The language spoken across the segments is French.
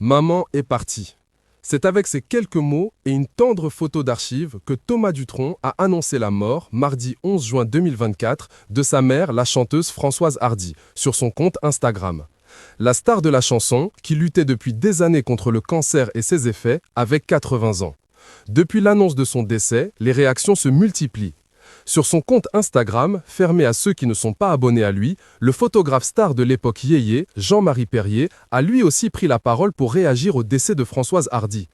Maman est partie. C'est avec ces quelques mots et une tendre photo d'archives que Thomas Dutronc a annoncé la mort, mardi 11 juin 2024, de sa mère, la chanteuse Françoise Hardy, sur son compte Instagram. La star de la chanson, qui luttait depuis des années contre le cancer et ses effets, avait 80 ans. Depuis l'annonce de son décès, les réactions se multiplient. Sur son compte Instagram, fermé à ceux qui ne sont pas abonnés à lui, le photographe star de l'époque yéyé, Jean-Marie Perrier, a lui aussi pris la parole pour réagir au décès de Françoise Hardy.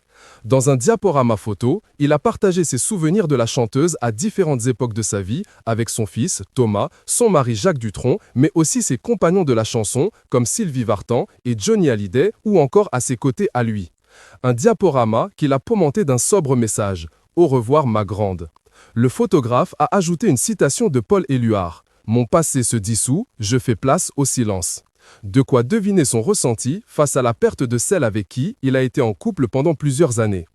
Dans un diaporama photo, il a partagé ses souvenirs de la chanteuse à différentes époques de sa vie, avec son fils, Thomas, son mari Jacques Dutronc, mais aussi ses compagnons de la chanson, comme Sylvie Vartan et Johnny Hallyday, ou encore à ses côtés à lui. Un diaporama qu'il a pomanté d'un sobre message « Au revoir ma grande ». Le photographe a ajouté une citation de Paul Éluard. « Mon passé se dissout, je fais place au silence ». De quoi deviner son ressenti face à la perte de celle avec qui il a été en couple pendant plusieurs années.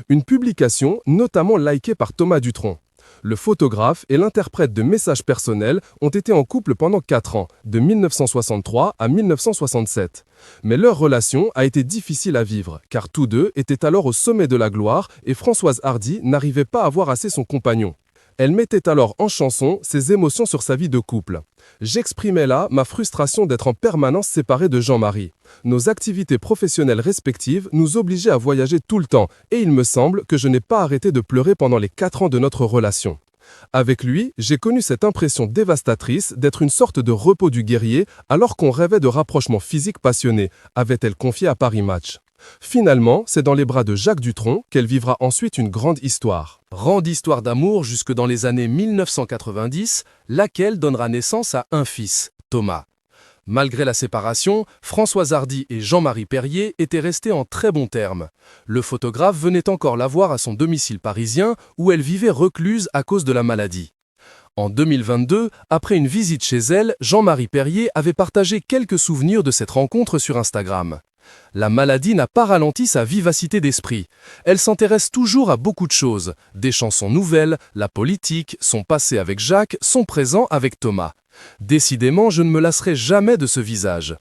Une publication notamment likée par Thomas Dutronc. Le photographe et l'interprète de messages personnels ont été en couple pendant 4 ans, de 1963 à 1967. Mais leur relation a été difficile à vivre, car tous deux étaient alors au sommet de la gloire et Françoise Hardy n'arrivait pas à voir assez son compagnon. Elle mettait alors en chanson ses émotions sur sa vie de couple. J'exprimais là ma frustration d'être en permanence séparée de Jean-Marie. Nos activités professionnelles respectives nous obligeaient à voyager tout le temps et il me semble que je n'ai pas arrêté de pleurer pendant les 4 ans de notre relation. Avec lui, j'ai connu cette impression dévastatrice d'être une sorte de repos du guerrier alors qu'on rêvait de rapprochements physiques passionnés, avait-elle confié à Paris Match. Finalement, c'est dans les bras de Jacques Dutronc qu'elle vivra ensuite une grande histoire. Grande histoire d'amour jusque dans les années 1990, laquelle donnera naissance à un fils, Thomas. Malgré la séparation, Françoise Hardy et Jean-Marie Perrier étaient restés en très bons termes. Le photographe venait encore la voir à son domicile parisien où elle vivait recluse à cause de la maladie. En 2022, après une visite chez elle, Jean-Marie Perrier avait partagé quelques souvenirs de cette rencontre sur Instagram. La maladie n'a pas ralenti sa vivacité d'esprit. Elle s'intéresse toujours à beaucoup de choses, des chansons nouvelles, la politique, son passé avec Jacques, son présent avec Thomas. Décidément, je ne me lasserai jamais de ce visage.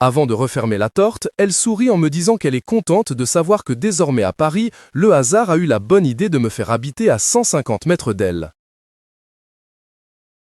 Avant de refermer la torte, elle sourit en me disant qu'elle est contente de savoir que désormais à Paris, le hasard a eu la bonne idée de me faire habiter à 150 mètres d'elle.